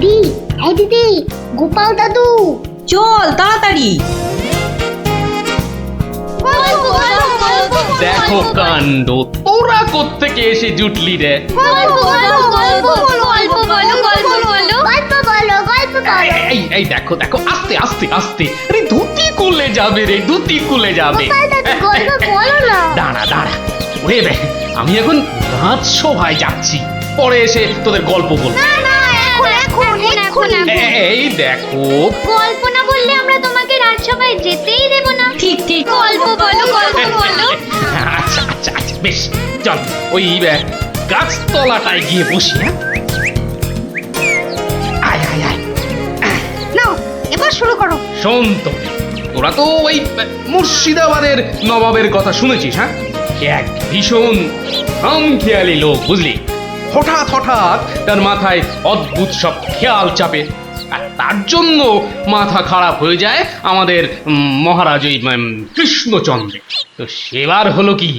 দিদি, এই দিদি, গোপাল দাদু, চল তাড়াতাড়ি। দেখো কাণ্ড, তোরা কোত্থেকে এসে জুটলি রে? এই দেখো দেখো, আস্তে আস্তে আস্তে, আরে ধুতি খুলে যাবে রে, ধুতি খুলে যাবে। দাঁড়া দাঁড়া, ওরে রে, আমি এখন রাজসভায় যাচ্ছি, পরে এসে তোদের গল্প বলবো। এই দেখো, গল্প না বললে আমরা তোমাকে রাজসভায় যেতেই দেব না। ঠিক ঠিক, গল্প বলো, গল্প বলো। আচ্ছা আচ্ছা আচ্ছা, বেশ, চল ওই গাছতলাটায় গিয়ে বসি। হ্যাঁ, আয় আয় আয়। নাও, এবার শুরু করো। শোন তো, তোরা তো ওই মুর্শিদাবাদের নবাবের কথা শুনেছিস? হ্যাঁ, এক ভীষণ খামখেয়ালি লোক, বুঝলি। হঠাৎ হঠাৎ তার মাথায় অদ্ভুত সব খেয়াল চাপে, আর তার জন্য মাথা খারাপ হয়ে যায় আমাদের মহারাজ ওই কৃষ্ণচন্দ্র। তো সেবার হলো কি,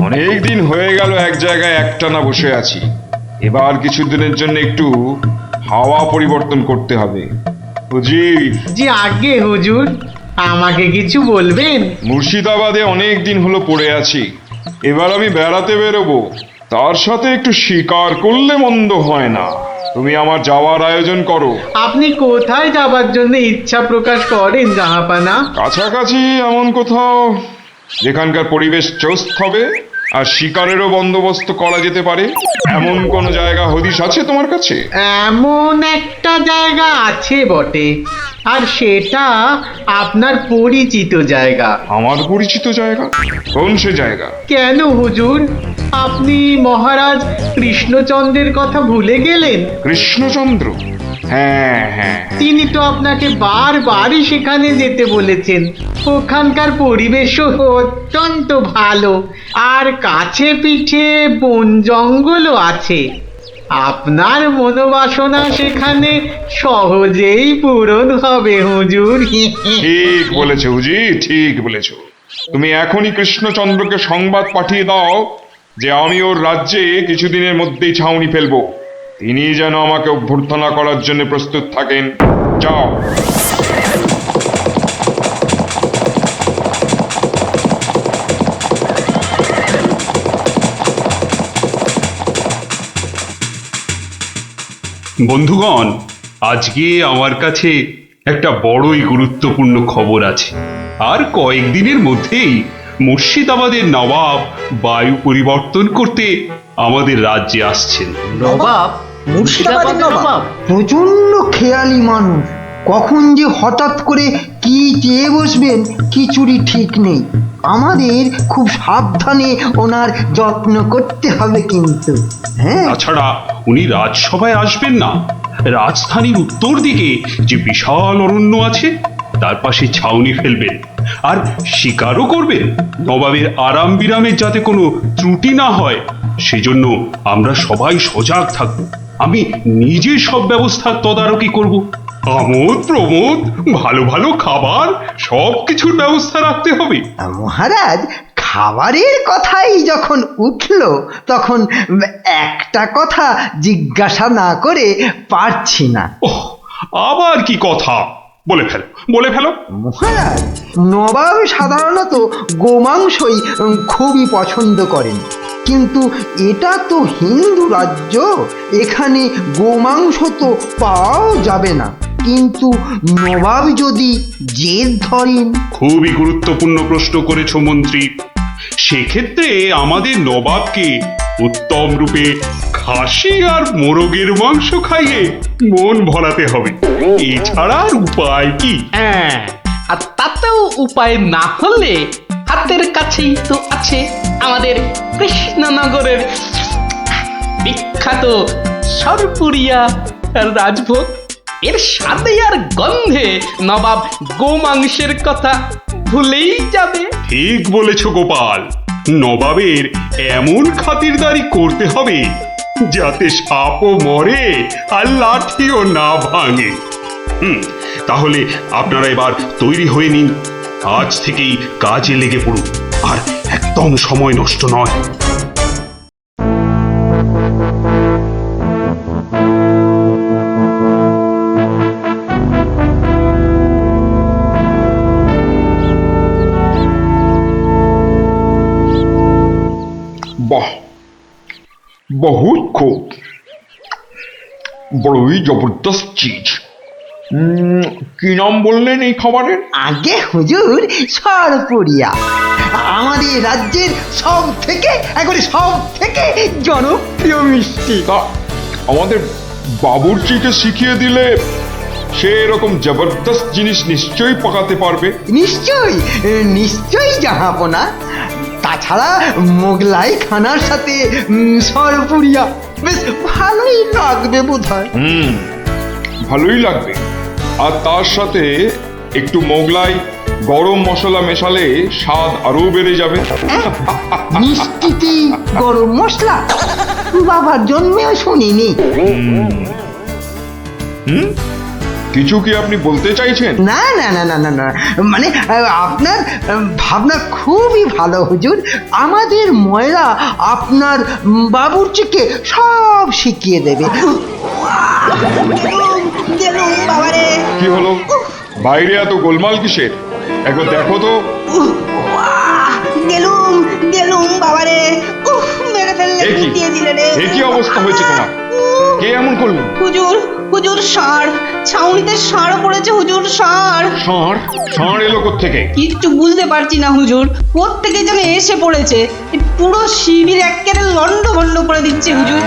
অনেক দিন হয়ে গেল এক জায়গায় একটানা বসে আছি। এবার কিছুদিনের জন্য একটু হাওয়া পরিবর্তন করতে হবে। হুজির, জি আগে হুজুর, আমাকে কিছু বলবেন? মুর্শিদাবাদে অনেক দিন হলো পড়ে আছি, এবার আমি বেড়াতে বেরোবো, তার সাথে একটু শিকার করলে মন্দ হয় না। তুমি আমার যাওয়ার আয়োজন করো। আপনি কোথায় যাবার জন্য ইচ্ছা প্রকাশ করেন জাহাপানা? কাছাকাছি এমন কোথাও যেখানকার পরিবেশ চৌস্ত হবে আর শিকারেরও বন্দোবস্ত করা যেতে পারে, এমন কোন জায়গা হদিশ আছে তোমার কাছে? এমন একটা জায়গা আছে বটে, আর সেটা আপনার পরিচিত জায়গা। আমার পরিচিত জায়গা? কোন সে জায়গা? কেন হুজুর, আপনি মহারাজ কৃষ্ণচন্দ্রের কথা ভুলে গেলেন? কৃষ্ণচন্দ্র? হ্যাঁ হ্যাঁ, তিনি তো আপনাকে বারবারই সেখানে যেতে বলেছেন। ওখানকার পরিবেশও অত্যন্ত ভালো, আর কাছে পিঠে বন জঙ্গলও আছে। আপনার মনোবাসনা সেখানে সহজেই পূরণ হবে হুজুর। ঠিক বলেছো হুজি, ঠিক বলেছো। তুমি এখনই কৃষ্ণচন্দ্রকে সংবাদ পাঠিয়ে দাও যে আমি ওর রাজ্যে কিছুদিনের মধ্যেই ছাউনি ফেলবো। তিনি যেন আমাকে অভ্যর্থনা করার জন্য প্রস্তুত থাকেন। যাও। বন্ধুগণ, আজকে আমার কাছে একটা বড়ই গুরুত্বপূর্ণ খবর আছে। আর কয়েকদিনের মধ্যেই মুর্শিদাবাদের নবাব বায়ু পরিবর্তন করতে আমাদের রাজ্যে আসছেন। নবাব? মুর্শিদাবাদের নবাব? প্রচন্ড খেয়ালি মানুষ, কখন যে হঠাৎ করে কি চেয়ে বসবেন কিছুরই ঠিক নেই। আমাদের খুব সাবধানে ওনার যত্ন করতে হবে কিন্তু। হ্যাঁ, তাছাড়া উনি রাজসভায় আসবেন না, রাজধানীর উত্তর দিকে যে বিশাল অরণ্য আছে তার পাশে ছাউনি ফেলবেন, আর শিকারও করবেন। নবাবের আরাম বিরামের যাতে কোনো ত্রুটি না হয় সেজন্য আমরা সবাই সজাগ থাকব। আমি নিজে সব ব্যবস্থার তদারকি করব। আমোদ প্রমোদ, ভালো ভালো খাবার, সব কিছুর ব্যবস্থা রাখতে হবে। মহারাজ, খাবারের কথাই যখন উঠলো তখন একটা কথা জিজ্ঞাসা না করে পারছি না। ওহ, আবার কি কথা? বলে ফেলো, বলে ফেলো। মহারাজ, নবাব সাধারণত গোমাংসই খুবই পছন্দ করেন, কিন্তু এটা তো হিন্দু রাজ্য, এখানে গোমাংস তো পাওয়াও যাবে না। কিন্তু নবাব যদি জেদ ধরেন। খুবই গুরুত্বপূর্ণ প্রশ্ন করেছো মন্ত্রী। সেক্ষেত্রে আমাদের নবাবকে উত্তম রূপে খাসি আর মোরগের মাংস খাইয়ে মন ভরাতে হবে। এছাড়া আর উপায় কি? হ্যাঁ, আর তাতেও উপায় না হলে হাতের কাছেই তো আছে আমাদের কৃষ্ণনগরের বিখ্যাত সরপুরিয়া রাজভোগ। এর স্বাদে আর গন্ধে নবাব গোমাংসের কথা ভুলেই যাবে। ঠিক বলেছো গোপাল, নবাবের এমন খাতিরদারি করতে হবে যাতে সাপও মরে আর লাঠিও না ভাঙে। তাহলে আপনারা এবার তৈরি হয়ে নিন, আজ থেকেই কাজে লেগে পড়ুন, আর একদম সময় নষ্ট নয়। বাহ, বহুত খুব, বড়ই জবরদস্ত চিজ। কি নাম বললেন এই খাবারের? আগে হুজুর সরপুরিয়া, আমাদের রাজ্যের একবারে সব থেকে জনপ্রিয় মিষ্টি। তা আমাদের বাবুর্চিকে শিখিয়ে দিলে সে এরকম জবরদস্ত জিনিস নিশ্চয়ই পাকাতে পারবে। নিশ্চয়ই জাহাপনা। তাছাড়া মোগলাই খানার সাথে সরপুরিয়া বেশ ভালোই লাগবে বোধহয়। ভালোই লাগবে, আর তার সাথে একটু মোগলাই গরম মশলা মেশালে স্বাদ আরো বেড়ে যাবে। মিষ্টিতে গরম মশলা বাবার জন্মেও শুনিনি। কিছু কি আপনি বলতে চাইছেন? না না না না না না, মানে আপনার ভাবনা খুবই ভালো হুজুর। আমাদের ময়রা আপনার বাবুর্চিকে সব শিখিয়ে দেবে। কি হলো, বাইরে এত গোলমাল কিসের? একবার দেখো তো। এ কি অবস্থা হয়েছে তোমার? কে এমন করলো? হুজুর ষাঁড়, ছাউনিতে ষাঁড় পড়েছে হুজুর, ষাঁড়। ষাঁড়? ষাঁড় এলো কোত্থেকে? কিচ্ছু বুঝতে পারছি না হুজুর, কোত্থেকে যেন এসে পড়েছে, পুরো শিবির একেবারে লন্ডভন্ড করে দিচ্ছে হুজুর।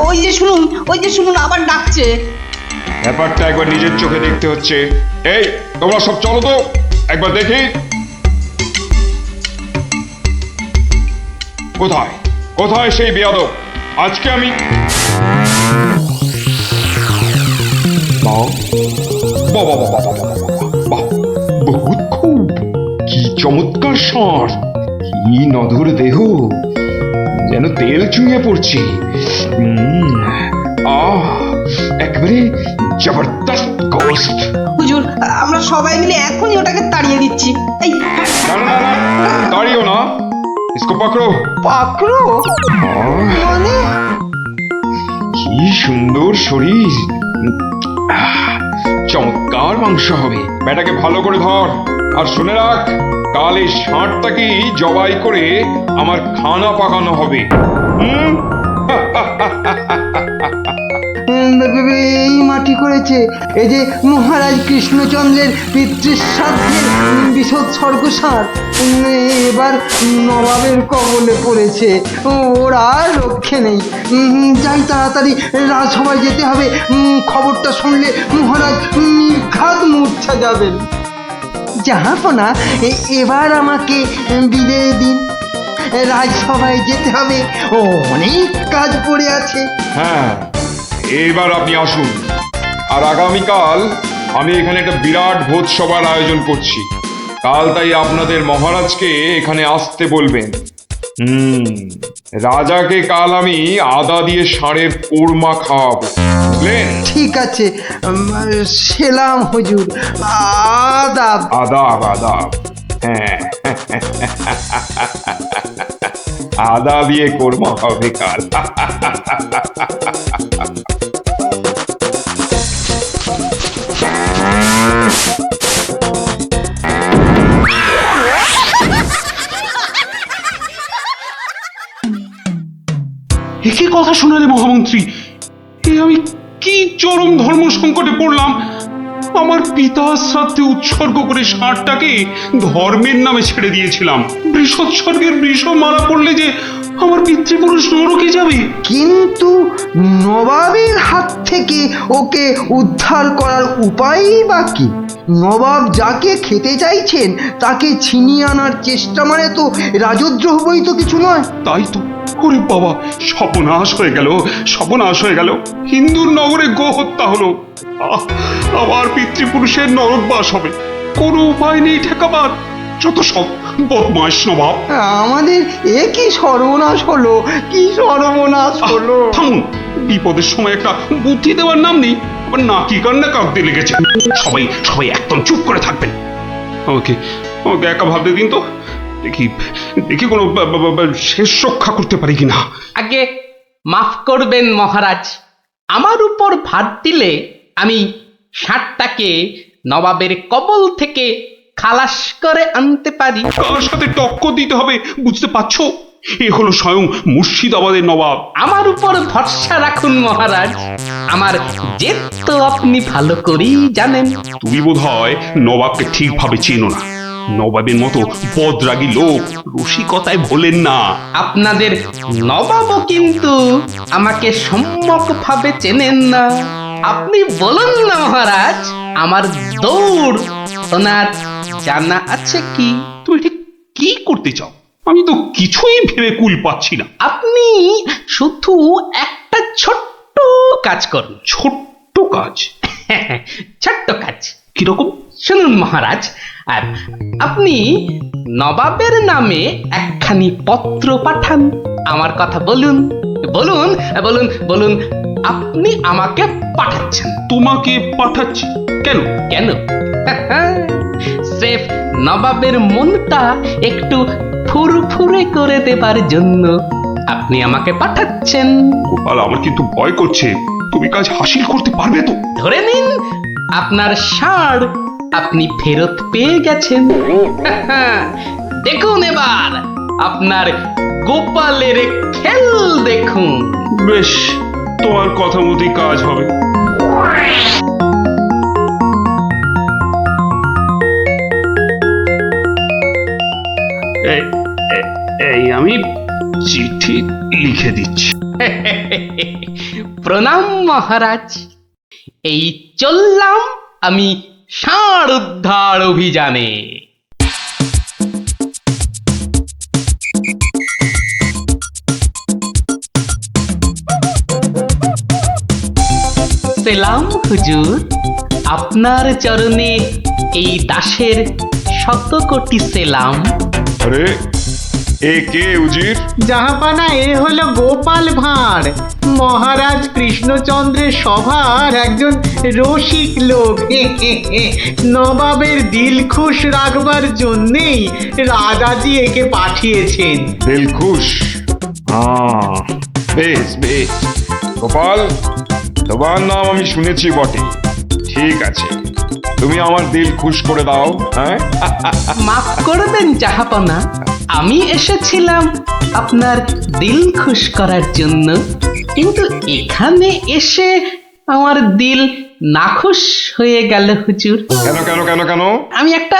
ওই যে শুনুন আবার ডাকছে। ব্যাপারটা একবার নিজের চোখে দেখতে হচ্ছে। এই তোমরা সব চলো তো, একবার দেখি। কোথায় কোথায় সেই বেয়াদব? আজকে আমি বহুত খুব, কি চমৎকার ষাঁড়, কি নধর দেহ, যেন তেল চুইয়ে পড়ছে। একবারে জবরদস্ত গোস্ত। হুজুর আমরা সবাই মিলে এখনই ওটাকে তাড়িয়ে দিচ্ছি। এই না, তাড়িও না, ইসকো পাকড়ো। পাকড়ো মানে? কি সুন্দর শরীর, চমৎকার মাংস হবে। বেটাকে ভালো করে ধর, আর শুনে রাখ, কাল এই ষাঁড়টাকেই জবাই করে আমার খানা পাকানো হবে। এই মাটি করেছে, এই যে মহারাজ কৃষ্ণচন্দ্রের পিতৃশ্রাদ্ধের বিসর্গ-সার এবার নবাবের কবলে পড়েছে, ওর আর রক্ষে নেই। যাই তাড়াতাড়ি, রাজসভায় যেতে হবে। খবরটা শুনলে মহারাজ নির্ঘাত মূর্ছা যাবেন। জাহাপনা, এবার আমাকে বিদায় দিন, রাজসভায় যেতে হবে, অনেক কাজ পড়ে আছে। হ্যাঁ, এবার আপনি আসুন। আর আগামীকাল আমি এখানে একটা বিরাট ভোজসভার আয়োজন করছি। কাল তাই আপনাদের মহারাজকে এখানে আসতে বলবেন। রাজাকে কাল আমি আদা দিয়ে ষাঁড়ের কোরমা খাওয়াবো, বুঝলেন? ঠিক আছে, সেলাম হুজুর, আদাব। আদাব আদাব। হ্যাঁ, আদা দিয়ে কোরমা হবে কাল। একই কথা শোনালে মহামন্ত্রী, এ আমি কি চরম ধর্ম সংকটে পড়লাম। আমার পিতার শ্রাদ্ধে উৎসর্গ করে ষাঁড়টাকে ধর্মের নামে ছেড়ে দিয়েছিলাম। বৃষোৎসর্গের বৃষ মারা পড়লে যে আমার পিতৃপুরুষ নরকে যাবে। কিন্তু নবাবের হাত থেকে ওকে উদ্ধার করার উপায়ই বা কি? নবাব যাকে খেতে চাইছেন তাকে ছিনিয়ে আনার চেষ্টা মানে তো রাজদ্রোহ বই তো কিছু নয়। তাই তো, ওরে বাবা, সর্বনাশ হয়ে গেল, সর্বনাশ হয়ে গেল। হিন্দুর নগরে গো হত্যা হলো, আমার পিতৃপুরুষের নরকবাস হবে। কোনো উপায় নেই ঠেকাবার। যত সব বদমাস নবাব। আমাদের এ কি সর্বনাশ হলো, কি সর্বনাশ হলো! থামুন, বিপদের সময় একটা বুদ্ধি দেওয়ার নাম নেই, আবার নাকি কান্না কাঁদতে লেগেছে। সবাই সবাই একদম চুপ করে থাকবেন। আমাকে আমাকে একা ভাবতে দিন তো, দেখি দেখি কোনো শেষ রক্ষা করতে পারি কিনা। আগে মাফ করবেন মহারাজ, আমার উপর ভার দিলে আমি ষাঁড়টাকে নবাবের কবল থেকে খালাস করে আনতে পারি। কার সাথে টক্কর দিতে হবে বুঝতে পারছো? এ হলো স্বয়ং মুর্শিদাবাদের নবাব। আমার উপর ভরসা রাখুন মহারাজ, আমার জেদ তো আপনি ভালো করেই জানেন। তুমি বোধহয় নবাবকে ঠিকভাবে চেনো না। নবাবের মতো বদরাগী লোক রসিকতায় ভোলেন না। আপনাদের নবাবও কিন্তু আমাকে সম্যকভাবে চেনেন না। আপনি বলুন না মহারাজ, আমার দৌড় ওনার জানা আছে কি? তুমি ঠিক কি করতে চাও? আমি তো কিছুই ভেবে কুল পাচ্ছি না। আপনি শুধু একটা ছোট্ট কাজ করুন। ছোট্ট কাজ? ছোট্ট কাজ কিরকম? শুনুন মহারাজ, আর আপনি নবাবের নামে একখানি পত্র পাঠান। আমার কথা বলুন বলুন বলুন বলুন, আপনি আমাকে পাঠাচ্ছেন। তোমাকে পাঠাচ্ছি? কেন? কেন? স্রেফ নবাবের মনটা একটু ফুরফুরে করে দেবার জন্য আপনি আমাকে পাঠাচ্ছেন। গোপাল, আমার কিন্তু ভয় করছে। তুমি কাজ হাসিল করতে পারবে তো? ধরে নিন আপনার ষাঁড় আপনি ফেরত পেয়ে গেছেন। দেখুন এবার আপনার গোপালের খেল দেখুন। বেশ, তোমার কথা মতোই কাজ হবে। এই আমি চিঠি লিখে দিচ্ছি। প্রণাম মহারাজ, এই চললাম আমি ষাঁড় উদ্ধার অভিযানে। সেলাম হুজুর, আপনার চরণে এই দাসের শত কোটি সেলাম। আরে এ কে উজির? জাহাপানা, এ হলো গোপাল ভাঁড়, মহারাজ কৃষ্ণচন্দ্রের সভার একজন রসিক লোক। নবাবের দিল খুশ রাখবার জন্যেই রাজাজি একে পাঠিয়েছেন। দিলখুশ? হ্যাঁ, বেশ বেশ। গোপাল, তোমার নাম আমি শুনেছি বটে। ঠিক আছে, তুমি আমার দিল খুশ করে দাও। হ্যাঁ, মাফ করবেন জাহাপনা, আমি এসেছিলাম আপনার দিল খুশ করার জন্য, কিন্তু এখানে এসে আমার দিল নাখুশ হয়ে গেল হুজুর। কেন কেন কেন কেন? আমি একটা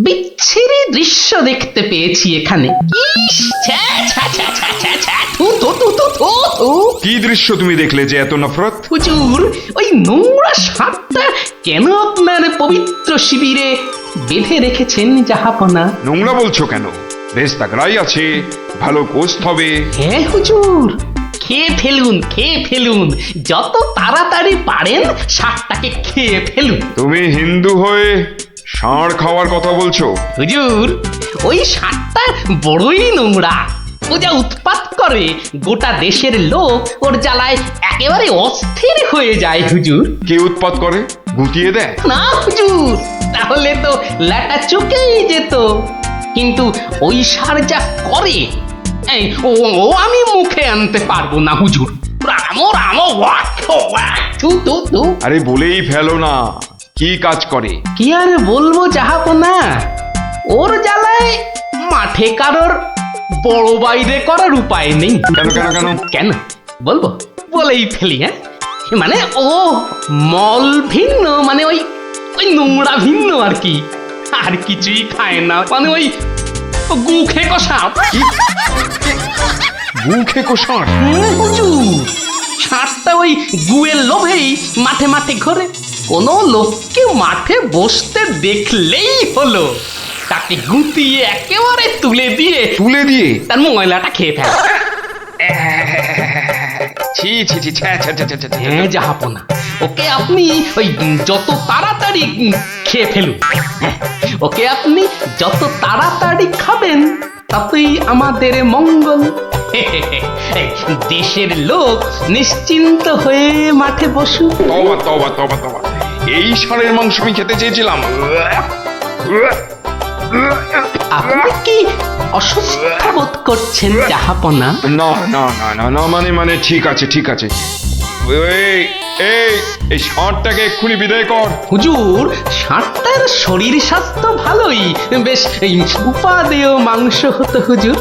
বিচ্ছিরি দৃশ্য দেখতে পেয়েছি এখানে। ইস, ছ্যা, ছ্যা, ছ্যা, ছ্যা, ছ্যা, ছ্যা, থু, থু, থু, থু, থু, থু। কি দৃশ্য তুমি দেখলে যে এত নফরত? হুজুর, ওই নোংরা সাপটা কেন আপনার পবিত্র শিবিরে বেঁধে রেখেছেন জাহাপনা? নোংরা বলছো কেন? বেশ তাগড়াই আছে, ভালো গোস্ত হবে। হ্যাঁ হুজুর, খেয়ে ফেলুন, খেয়ে ফেলুন, যত তাড়াতাড়ি পারেন সাপটাকে খেয়ে ফেলুন। তুমি হিন্দু হয়ে ষাঁড় খাওয়ার কথা বলছো? হুজুর, ওই সাপটা বড়ই নোংরা। ও যা উৎপাত করে, গোটা দেশের লোক ওর জ্বালায় একেবারে অস্থির হয়ে যায় হুজুর। কে উৎপাত করে? গুটিয়ে দেয়? না হুজুর, তাহলে তো ল্যাটা চুকেই যেত। কিন্তু ওই সার যা করে, এই ও আমি মুখে আনতে পারবো না হুজুর। রামো রামো ওয়াক ওয়াক, থু থু থু। আরে বলেই ফেলো না, কি কাজ করে? কি আর বলবো জাহাপনা, ওর জ্বালায় মাঠে কারোর বড় বাইরে করার উপায় নেই। কেন কেন কেন? কেন বলবো? বলেই ফেলি। হ্যাঁ, মানে ও মল ভিন্ন, মানে ওই ওই নোংরা ভিন্ন আর কি, আর কিছুই খায় না। মানে ওই গু খেকো সাপ। গু খেকো ষাঁড়? হুজুর, সাপটা ওই গুয়ের লোভেই মাঠে মাঠে ঘোরে। কোনো লোককে মাঠে বসতে দেখলেই হলো তাকে গুটিয়ে একেবারে তুলে দিয়ে তুলে দিয়ে? তার ময়লাটা খেয়ে ফেলে। ছি ছি ছি ছ্যা, ছ্যা, ছ্যা, ছ্যা, ছ্যা, ছ্যা। হ্যাঁ জাহাপনা, ওকে আপনি ওই যত তাড়াতাড়ি খেয়ে ফেলুন। হ্যাঁ, ওকে আপনি যত তাড়াতাড়ি খাবেন ততই আমাদের মঙ্গল। এই, দেশের লোক নিশ্চিন্ত হয়ে মাঠে বসুক। তবা তবা তবা তবা, এই ষাঁড়ের মাংস আমি খেতে চেয়েছিলাম। আপনি কি অসুস্থ বোধ করছেন জাহাপনা? না না না না না, মানে ঠিক আছে ঠিক আছে। এই এই এই ষাঁড়টাকে এক্ষুনি বিদায় কর। হুজুর, ষাঁড়টার শরীর স্বাস্থ্য ভালোই, বেশ এই উপাদেয় মাংস হতো হুজুর।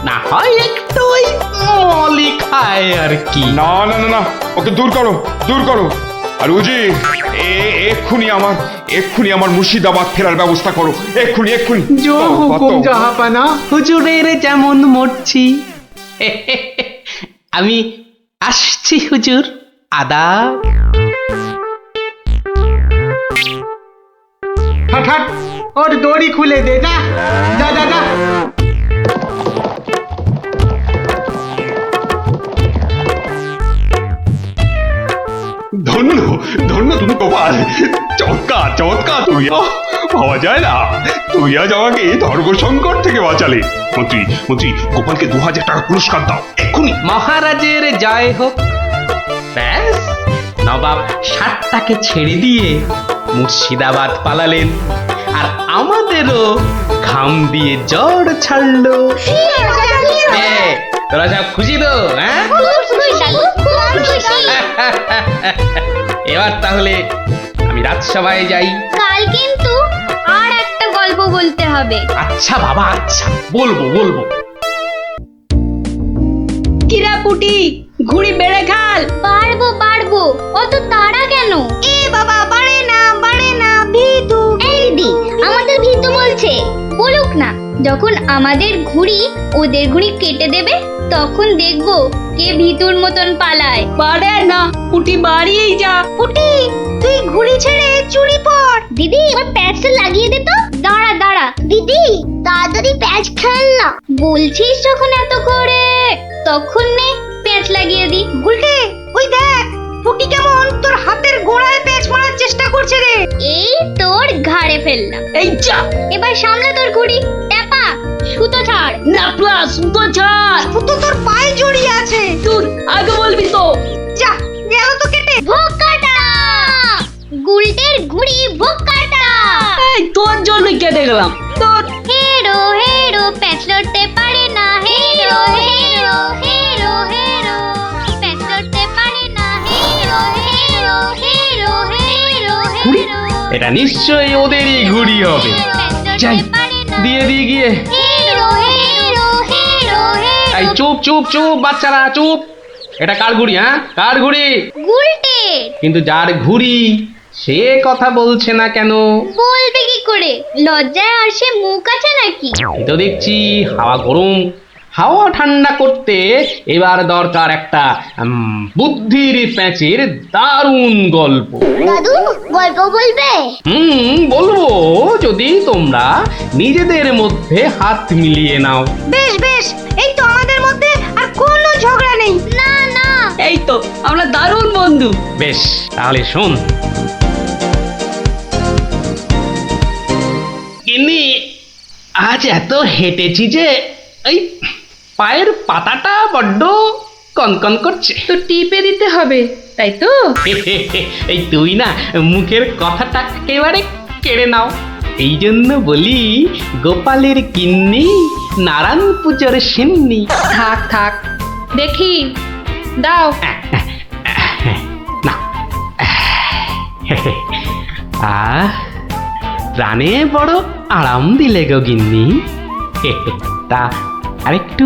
না হয় একটু ওই মলি খায় আর কি। না না না না, ওকে দূর করো দূর করো। আর উজির, এক্ষুনি আমার মুর্শিদাবাদ ফেরার ব্যবস্থা করো, এক্ষুনি এক্ষুনি। জো হুকুম তবা। জাহাপানা। হুজুরের যেমন মরছি। আমি আসছি হুজুর, আদাব। হাট হাট, ওর দড়ি খুলে দে, যা যা যা যা। ধন্য ধন্য তুমি গোপাল, চমৎকার চমৎকার তুমি। ভাবা যায় না, তুই আজ আমাকে ধর্ম সংকট থেকে বাঁচালে। মন্ত্রী মন্ত্রী, গোপালকে 2000 টাকা পুরস্কার দাও এক্ষুনি। মহারাজের জয় হোক। ব্যাস, নবাব ষাটটাকে ছেড়ে দিয়ে মুর্শিদাবাদ পালালেন, আর আমাদেরও ঘাম দিয়ে জ্বর ছাড়লো। তোরা সব খুশি তো? হ্যাঁ, এবার তাহলে আমি রাজসভায় যাই। কাল কিন্তু আর একটা গল্প বলতে হবে। আচ্ছা বাবা, আচ্ছা, বলবো বলবো। কিরা পুটি, ঘুড়ি বেড়ে খাল। পারবো পারবো, অত তাড়া কেন? এ বাবা, বাড়ে না ভিতু। এই দিদি, আমাদের ভীতু বলছে, বলুক না। যখন আমাদের ঘুড়ি ওদের ঘুড়ি কেটে দেবে তখন দেখবো কে ভীতুর মতন পালায়। বাড়ে না, পুটি বাড়িয়েই যা। পুটি, তুই ঘুড়ি ছেড়ে চুরি পর। দিদি, আমার প্যাচটা লাগিয়ে দে তো। দাঁড়া দাঁড়া দিদি, তাড়াতাড়ি প্যাচ খেল না। বলছিস যখন এত করে, তখন নে প্যাচ লাগিয়ে দি। উল্টে, ওই দেখ পুটি কেমন তোর হাতের গোড়ায় পেঁচ মারার চেষ্টা করছে রে। এই তোর ঘাড়ে ফেললাম। এই যা, এবার সামলা তোর ঘুড়ি। ট্যাপা, সুতো ছাড়। না প্লাস সুতো ছাড়। সুতো তোর পায়ে জড়িয়ে আছে। তুই আগে বলবি তো। যা, গেল তো কেটে। ভোক্কাটা, গুলটের ঘুড়ি ভোক্কাটা। এই তোর জন্যই কেটে গেলাম। তোর হেরো হেরো, প্যাচ লড়তে পারে না। হেরো হেরো হেরো হেরো, প্যাচ লড়তে পারে না। হেরো হেরো হেরো হেরো ঘুড়ি? হেরো, এটা নিশ্চয়ই ওদেরই ঘুড়ি হবে। যাই, দিয়ে দিয়ে গিয়ে। হেরো হেরো হেরো এই হেরো। চুপ চুপ চুপ বাচ্চারা, চুপ। এটা কার ঘুড়ি? হ্যাঁ, কার ঘুড়ি? গুলটের। কিন্তু যার ঘুড়ি সে কথা বলছে না কেন? বলবে কি করে? লজ্জায় আর সে মুখ আছে নাকি? এই তো দেখছি হাওয়া গরম, হাওয়া ঠান্ডা করতে এবার দরকার একটা বুদ্ধির প্যাঁচের দারুণ গল্প। দাদু, গল্প বলবে? বলবো, যদি তোমরা নিজেদের মধ্যে হাত মিলিয়ে নাও। বেশ বেশ, এই তো আমাদের মধ্যে আর কোনো ঝগড়া নেই। না না, এই তো আমরা দারুণ বন্ধু। বেশ, তাহলে শোন। গিন্নি, আজ এত হেঁটেছি যে এই পায়ের পাতাটা বড্ড কনকন করছে। তো টিপে দিতে হবে, তাই তো? এই তুই না মুখের কথাটা একেবারে কেড়ে নাও। এই জন্য বলি, গোপালের গিন্নি নারায়ণ পুজোর সিন্নি। থাক থাক, দেখি দাও। না, প্রাণে বড় আরাম দিলে গো গিন্নি। তা আরেকটু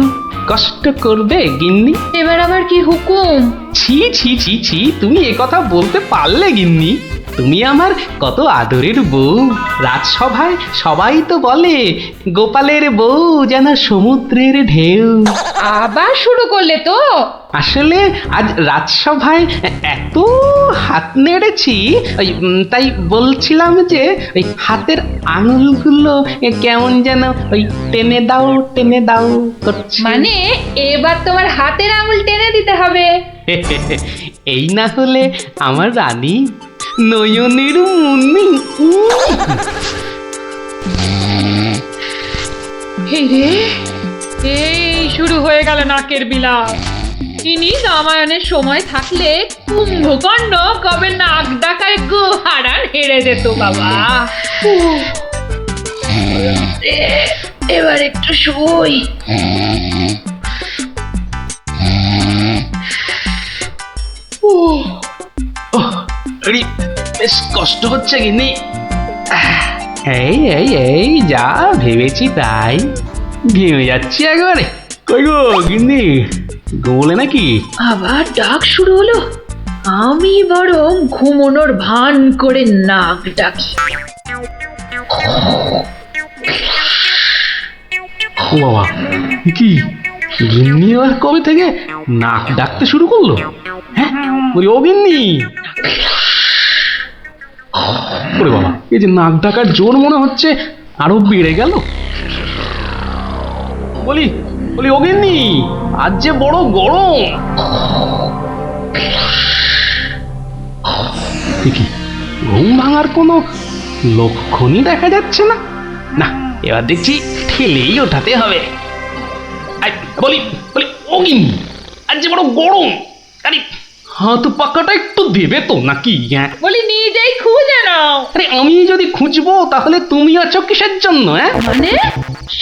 কষ্ট করবে গিন্নি? এবার আবার কি হুকুম? ছি ছি ছি ছি, তুমি এ কথা বলতে পারলে গিন্নি? তুমি আমার কত আদরের বউ। রাজসভায় সবাই তো বলে গোপালের বউ যেন সমুদ্রের ঢেউ। আবার শুরু করলে তো? আসলে আজ রাজসভায় এত হাত নেড়েছি, তাই বলছিলাম যে ওই হাতের আঙুলগুলো কেমন যেন ওই টেনে দাও করছে। মানে এবার তোমার হাতের আঙুল টেনে দিতে হবে। এই না হলে আমার রানী নয়নের মুন্নি। এই রে, এই শুরু হয়ে গেল নাকের বিলাপ। ইনি রামায়ণের সময় থাকলে কুম্ভকর্ণ কবে নাক ডাকায় গোহারান হেরে যেত বাবা। এবার একটু শুই। বেশ কষ্ট হচ্ছে গিন্নি। এই এই এই যা ভেবেছি তাই, ঘেমে যাচ্ছি একবারে। কই গো গিন্নি, ঘুমোলে নাকি? আবার ডাক শুরু হলো। আমি বরং ঘুমোনোর ভান করে নাক ডাকি। ও বাবা, কি গিন্নি আবার কবে থেকে নাক ডাকতে শুরু করলো? হ্যাঁ বলি, ও গিন্নি। ওরে বাবা, এই যে নাক ডাকার জোর মনে হচ্ছে আরো বেড়ে গেল। বলি বলি, ও গিন্নি, আজ যে বড় গরম। কি ঘুম ভাঙার কোনো লক্ষণই দেখা যাচ্ছে না। না, এবার দেখছি ঠেলেই ওঠাতে হবে। বলি বলি, ও গিন্নি, আজ যে বড় গরম। আরে হাত পাকাটা একটু দেবে তো নাকি? হ্যাঁ বলি নিজেই খুঁজে নাও। আরে আমি যদি খুঁজবো তাহলে তুমি আছো কিসের জন্য? মানে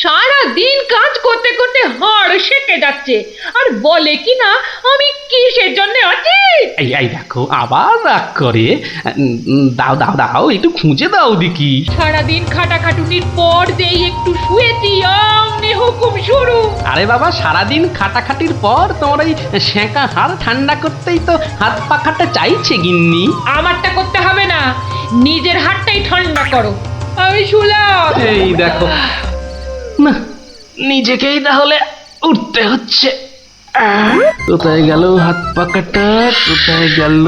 সারা দিন কাজ করতে করতে হাড় সেকে যাচ্ছে, আর বলে কি না আমি কিসের জন্য আছি। এই এই দেখো আবার রাগ করে। দাও দাও দাও, একটু খুঁজে দাও দেখি। সারাদিন খাটাখাটুনির পর যেই একটু শুয়েছি অমনি হুকুম শুরু। আরে বাবা, সারাদিন খাটাখাটির পর তোমার ওই সেঁকা হাড় ঠান্ডা করতেই তো হাত পাখাটা চাইছে গিন্নি। আমারটা করতে হবে না, নিজের হাতটাই ঠান্ডা করো। আমি শুলাম। এই দেখো না, নিজেকেই তাহলে উঠতে হচ্ছে। কোথায় গেল হাত পাকাটা, কোথায় গেল?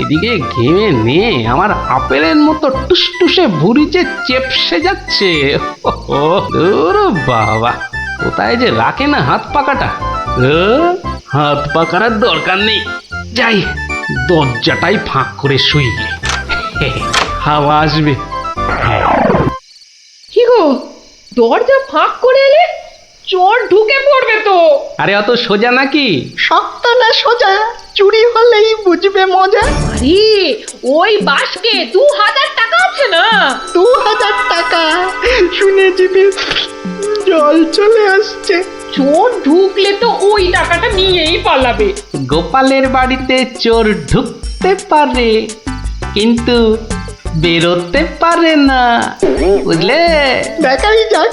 এদিকে ঘেমে নিয়ে আমার আপেলের মতো টুসটুসে ভুঁড়ি যে চেপসে যাচ্ছে। বাবা, কোথায় যে রাখে না হাত পাকাটা। হাত পাকার দরকার নেই, যাই দরজাটাই ফাঁক করে শুই, হাওয়া আসবে। কি গো, দরজা ফাঁক করে এলে চোর ঢুকে পড়বে তো। আরে অত সোজা নাকি? শক্ত না সোজা, চুরি হলেই বুঝবে মজা। আরে ওই বাসকে 2000 টাকা আছে না। 2000 টাকা শুনেছি, বেশ জল চলে আসছে। চোর ঢুকলে তো ওই টাকাটা নিয়েই পালাবে। গোপালের বাড়িতে চোর ঢুকতে পারে কিন্তু বেরোতে পারে না, বুঝলে? দেখাই যাক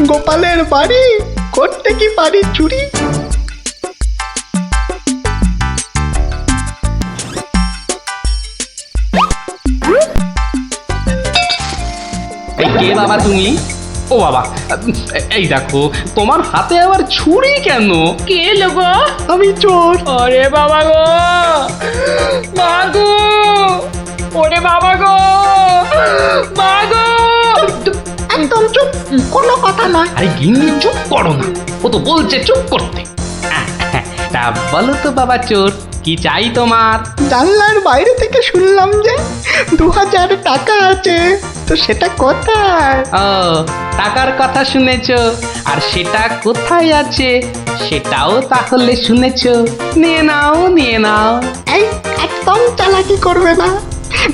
গোপালের বাড়ি করতে কি পারি চুরি। এই কে বাবা তুমি? ও বাবা, এই দেখো তোমার হাতে আবার ছুরি কেন? কে লোগো? আমি চোর। আরে বাবা গো, মা গো, ওরে বাবা গো, মা গো। একদম চুপ, কোনো কথা নয়। আরে গিন্নি চুপ করো না, ও তো বলছে চুপ করতে। তা বলো তো বাবা চোর, কি চাই তোমার? জানলার বাইরে থেকে শুনলাম যে 2000 টাকা আছে, তো সেটা কোথায়? ও, টাকার কথা শুনেছ, আর সেটা কোথায় আছে সেটাও তাহলে শুনেছ। নিয়ে নাও, নিয়ে নাও। এই একদম চালাকি করবে না,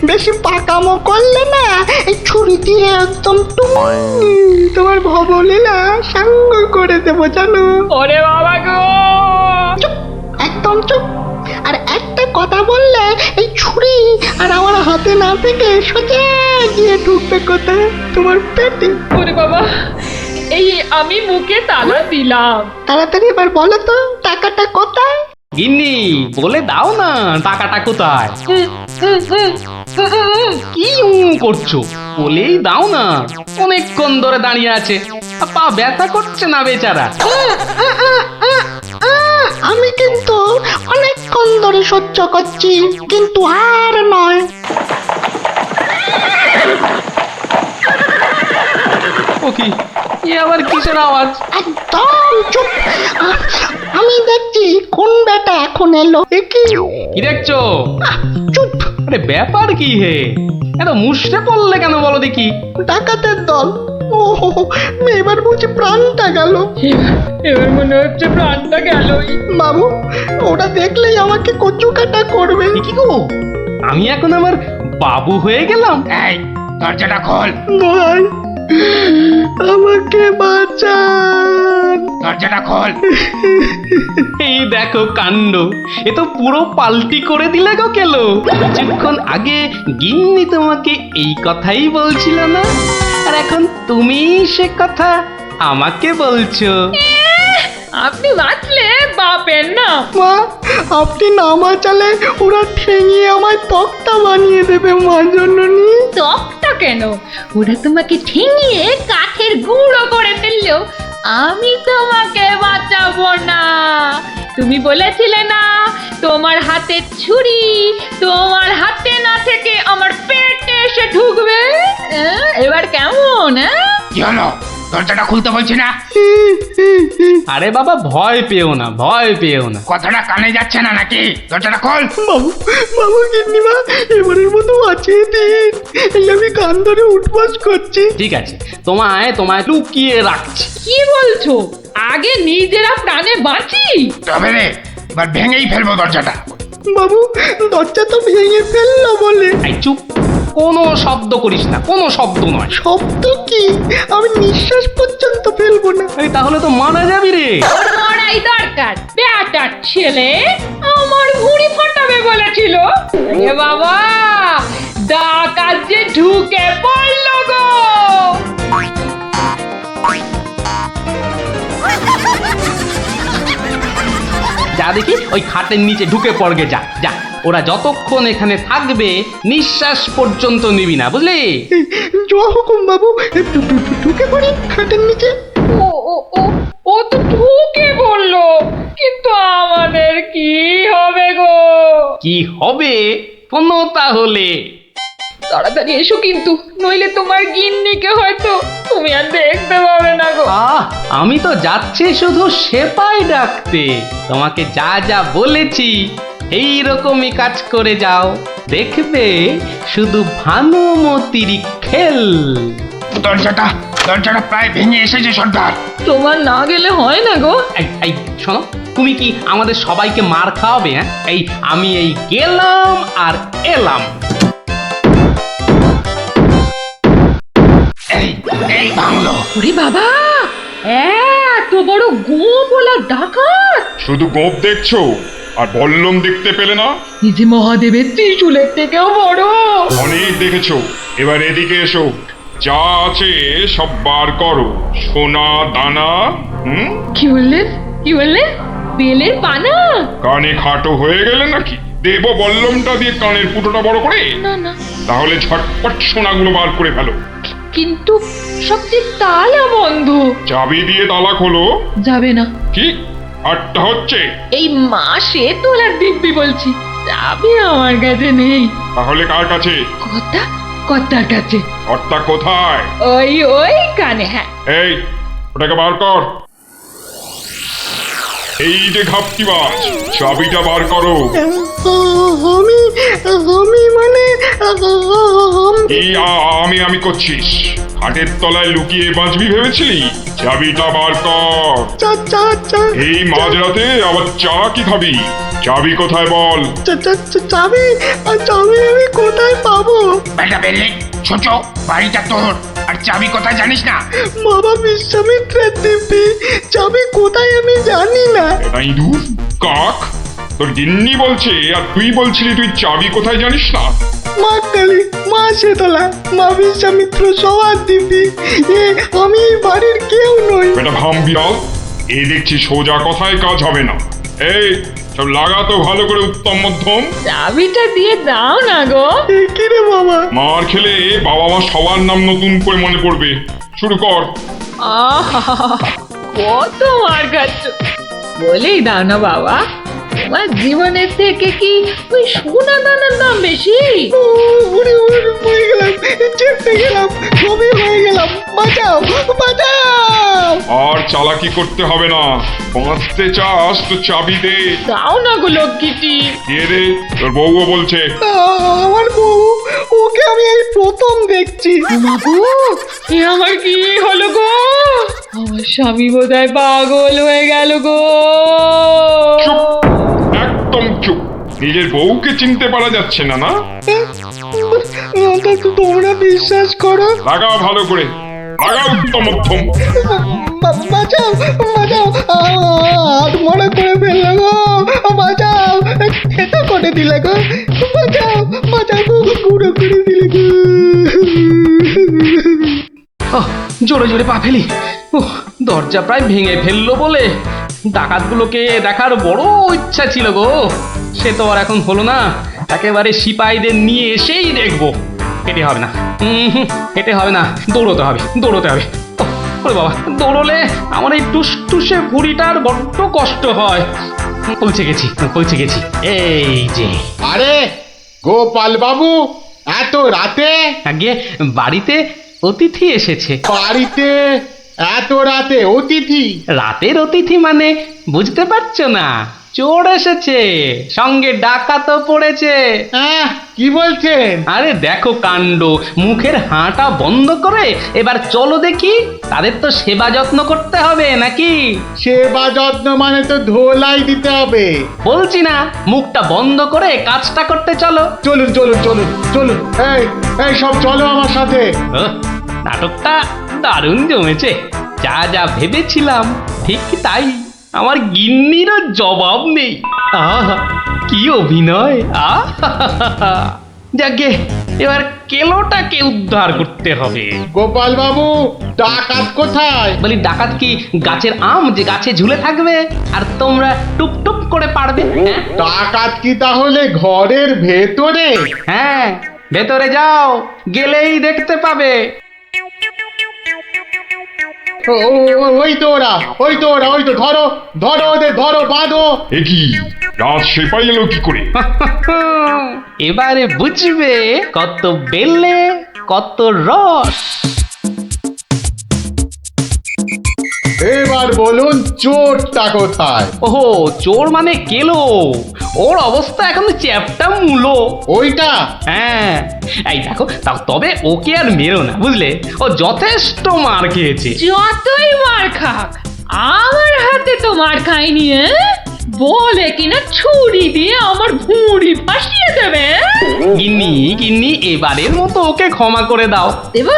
বেশি পাকামো করলে না এই ছুরি দিয়ে একদম তোমার ভবলীলা সাঙ্গ করে দেবো, জানো? ওরে বাবা গো। চুপ, একদম চুপ। আর একটা কথা বললে এই ছুরি আর আমার হাতে না থেকে সোজা গিয়ে ঢুকবে কোথায়? তোমার পেটে। ওরে বাবা, এই আমি মুখে তালা দিলাম। তাড়াতাড়ি এবার বলো তো টাকাটা কোথায়? গিন্নি বলে দাও না, টাকাটা কোথায়? কি করছো? বলেই দাও না। অনেকক্ষণ ধরে দাঁড়িয়ে আছে, পা ব্যথা করছে না বেচারা। আমি কিন্তু অনেকক্ষণ ধরে সহ্য করছি, কিন্তু আর নয়। ও কি, এ আবার কিসের আওয়াজ? একদম চুপ। আমি দেখছি কোন বেটা এখন এলো কি কি দেখছো? চুপ, আরে ব্যাপার কি হে, এত মুষড়ে পড়লে কেন বলো দেখি? ডাকাতের দল। ও এবার বুঝি প্রাণটা গেল। এবার মনে হচ্ছে প্রাণটা গেলই। বাবু, ওরা দেখলেই আমাকে কচু কাটা করবে। এ কি গো, আমি এখন আমার বাবু হয়ে গেলাম? এই দরজাটা খোল, ভাই, আমাকে বাঁচান। দরজাটা খোল। এই দেখো কাণ্ড, এ তো পুরো পাল্টি করে দিলে গো কেলো। কিছুক্ষণ আগে গিন্নি তোমাকে এই কথাই বলছিল না, আর এখন তুমি সে কথা আমাকে বলছো। আপনি বাঁচলে বাপের না। মা, আপনি না বাঁচালে ওরা ঠেঙিয়ে আমায় তক্তা বানিয়ে দেবে মা জননী। তকটা কেন, ওরা তোমাকে ঠেঙিয়ে কাঠের গুঁড়ো করে ফেললো, আমি তোমাকে বাঁচাবো না। তুমি বলেছিলে না তোমার হাতে ছুরি তোমার হাতে না থেকে আমার পেটে এসে ঢুকবে। এবার কেমন? কি হলো? দরজাটা খুলতে বলছি না? আরে বাবা, ভয় পেও না, ভয় পেও না। কথাটা কানে যাচ্ছে না নাকি? দরজাটা খোল। বাবু, বাবু, গিন্নিমা, এবারের মতো বাঁচিয়ে দিন। এই আমি কান ধরে উঠবাস করছি। ঠিক আছে, তোমায় তোমায় লুকিয়ে রাখছি। কি বলছো? আগে নিজেরা প্রাণে বাঁচি। তবে রে, এবার ভেঙেই ফেলবো দরজাটা। বাবু, দরজা তো ভেঙে ফেললো বলে। এই চুপ, কোনো শব্দ করিস না, কোনো শব্দ নয়। শব্দ কি? আমি নিঃশ্বাস পর্যন্ত ফেলবো না। এই তাহলে তো মারা যাবি রে। মরাই দরকার, বেটার ছেলে আমার ভুঁড়ি ফাটাবে বলেছিল। এ বাবা, ডাকাত যে ঢুকে পড়লো গো। যা দেখি ওই খাটের নিচে ঢুকে পড়গে, যা যা। ওরা যতক্ষণ এখানে থাকবে নিঃশ্বাস পর্যন্ত নিবি না, বুঝলি? জয় হুকুম বাবু, ঢুকে পড়ি খাটের নিচে। ও ও ও ও তো ঢুকে বললো, কিন্তু আমাদের কি হবে গো? কি হবে কোনো তাহলে? তাড়াতাড়ি এসো কিন্তু, নইলে তোমার গিন্নিকে হয়তো তুমি আর দেখতে পাবে না গো। আমি তো যাচ্ছি শুধু সেপাই ডাকতে। তোমাকে যা যা বলেছি এই রকমই কাজ করে যাও, দেখবে শুধু ভানুমতির খেল। দরজাটা প্রায় ভেঙে এসেছে সর্দার। তোমার না গেলে হয় না গো। এই শোনো, তুমি কি আমাদের সবাইকে মার খাওয়াবে? হ্যাঁ, আমি গেলাম আর এলাম। এই ভাঙলো। ওরে বাবা, এত বড় গোপলা ডাকাত! শুধু গোপ দেখছো আর বল্লম দেখতে পেলে না? এই যে মহাদেবের ত্রিশূলের থেকেও বড়। অনেক দেখেছো, এবার এদিকে এসো। যা আছে সব বার করো, সোনা দানা। কি বললেন? কি বললেন? বেলের পানা? কানে খাটো হয়ে গেলে নাকি? দেব বল্লমটা দিয়ে কানের ফুটোটা বড় করে? না না, তাহলে ঝটপট সোনাগুলো বার করে ফেলো। কিন্তু সবচেয়ে তালা বন্ধ। চাবি দিয়ে তালা খোলো। যাবে না। কি আটটা হচ্ছে? এই মাসে তোলার দিব্যি বলছি, চাবি আমার কাছে নেই। তাহলে কার কাছে? কর্তার কাছে। কর্তা কোথায়? ওই কানে। হ্যাঁ, এই, ওটাকে বার কর। এই যে ঘাপটিবাজ, চাবিটা বার করো। আমি মানে আমি করছিস? খাটের তলায় লুকিয়ে বাঁচবি ভেবেছিলি? চাবিটা বার কর। এই মাঝরাতে আবার চা কি খাবি? চাবি কোথায় বল? চাবি আমি কোথায় পাবো? বেটা বেলে, ছোট বাড়িটা তোর, আর চাবি কোথায় জানিস না? বাবা বিশ্বামিত্রের দিব্যি, চাবি কোথায় আমি জানি না। তাই দূর কাক, তোর গিন্নি বলছে আর তুই বলছিলি তুই চাবি কোথায় জানিস না? মা কালী, মা শীতলা, মা বিশ্বামিত্র সবার দিব্যি, আমি এই বাড়ির কেউ নই। বেটা ভাম বিড়াল, এই দেখছি সোজা কথায় কাজ হবে না। এই সব লাগাতো ভালো করে উত্তম মধ্যম। চাবিটা দিয়ে দাও না গো। কি রে বাবা? মার খেলে বাবা মা সবার নাম নতুন করে মনে পড়বে। শুরু কর। কত মার খাচ্ছ, বলেই দাও না বাবা। তোমার জীবনের থেকে কি ওই সোনা দানার দাম বেশি? হয়ে গেলাম, চেপে গেলাম, ছবি হয়ে গেলাম, বাঁচাও বাঁচাও। আর চালাকি করতে হবে না। বাঁচতে চাস তো চাবি দে। দাও না গো লক্ষ্মীটি। দিয়ে দে, তোর বউও বলছে। আমার বউ, ওকে আমি এই প্রথম দেখছি। মাগো, এ আমার কি হলো গো? আমার স্বামী বোধহয় পাগল হয়ে গেল গো। চুপ, একদম চুপ। নিজের বউকে চিনতে পারা যাচ্ছে না, না? তোমরা বিশ্বাস করো? লাগাও ভালো করে, লাগাও উত্তম মধ্যম। বাঁচাও, বাঁচাও, আত্মরা করে ফেললো গো, বাঁচাও, খেতে করে দিলে গো, বাঁচাও, বাঁচাও গো, গুঁড়ো করে দিলে গো। জোরে জোরে পা ফেলি। দরজা প্রায় ভেঙে ফেললো বলে ডাকাতগুলোকে দেখার বড় ইচ্ছা ছিল গো। সে তো আর এখন হলো না। একেবারে সিপাহীদের নিয়ে এসেই দেখবো। হেঁটে হবে না, হেঁটে হবে না, দৌড়তে হবে, দৌড়তে হবে। ওরে বাবা, দৌড়লে আমার এই টুসটুসে ভুঁড়িটার বড্ড কষ্ট হয়। পৌঁছে গেছি, পৌঁছে গেছি। এই যে। আরে গোপাল বাবু, এত রাতে? আগে বাড়িতে অতিথি এসেছে। বাড়িতে এত রাতে অতিথি? রাতের অতিথি মানে বুঝতে পারছো না? চোর এসেছে, সঙ্গে ডাকাতও পড়েছে। হ্যাঁ, কি বলছেন? আরে দেখো কাণ্ড, মুখের হাঁটা বন্ধ করে এবার চলো দেখি। তাদের তো সেবা যত্ন করতে হবে নাকি? সেবা যত্ন মানে তো ধোলাই দিতে হবে। বলছি না, মুখটা বন্ধ করে কাজটা করতে চলো। চলুন চলুন চলুন চলুন, এই এই সব চলো আমার সাথে। নাটকটা দারুণ জমেছে। যা যা ভেবেছিলাম ঠিক তাই। আমার গিন্নিরও জবাব নেই। আহা, কি অভিনয়! আহা, যাকে এবার কেলোটাকে উদ্ধার করতে হবে। গোপাল বাবু, ডাকাত কোথায়? বলি, ডাকাত কি গাছের আম যে গাছে ঝুলে থাকবে আর তোমরা টুপ করে পারবে? হ্যাঁ, ডাকাত কি তাহলে ঘরের ভেতরে? হ্যাঁ, ভেতরে যাও, গেলেই দেখতে পাবে। ওই তো ওরা, ওই তো ওরা, ওই তো, ধরো ধরো ওদের, ধরো, বাঁধো। এ কি, রাত সেপাই এলো কি করে? এবারে বুঝবে কত বেলে কত রস। এবার বলুন, চোরটা কোথায়? ওহো, চোর মানে কেলো। ওর অবস্থা এখন চ্যাপটা মূলো। ওইটা? হ্যাঁ, এই দেখো, তবে ওকে আর মেরো না, বুঝলে? ও যথেষ্ট মার খেয়েছে। যতই মার খাক, আমার হাতে তো মার খায়নি। বলে কিনা ছুরি দিয়ে আমার ভুঁড়ি ভাসিয়ে দেবে। গিন্নি গিন্নি, এবারের মতো ওকে ক্ষমা করে দাও। দেব,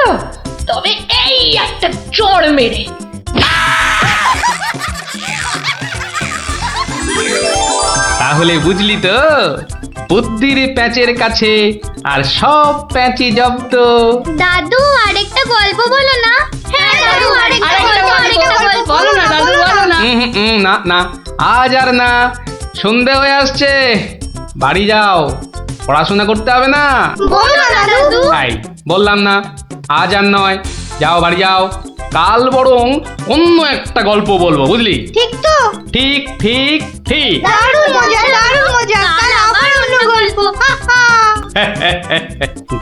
তবে এই একটা চড় মেরে। তাহলে বুঝলি তো, বুদ্ধির প্যাঁচের কাছে আর সব প্যাঁচি জব্দ। দাদু আরেকটা গল্প বলো না। হ্যাঁ দাদু, আরেকটা গল্প বলো না দাদু, বলো না। না না, আজ আর না। সন্ধে হয়ে আসছে, বাড়ি যাও, পড়াশোনা করতে হবে না। বলো না দাদু। তাই বললাম না, আজ আর নয়। যাও, বাড়ি যাও। কাল বরং অন্য একটা গল্প বলবো, বুঝলি? ঠিক তো? ঠিক ঠিক ঠিক। দারুণ মজা, দারুণ মজা। কাল আবার অন্য গল্প।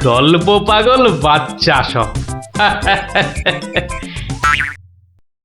গল্প পাগল বাচ্চা সব।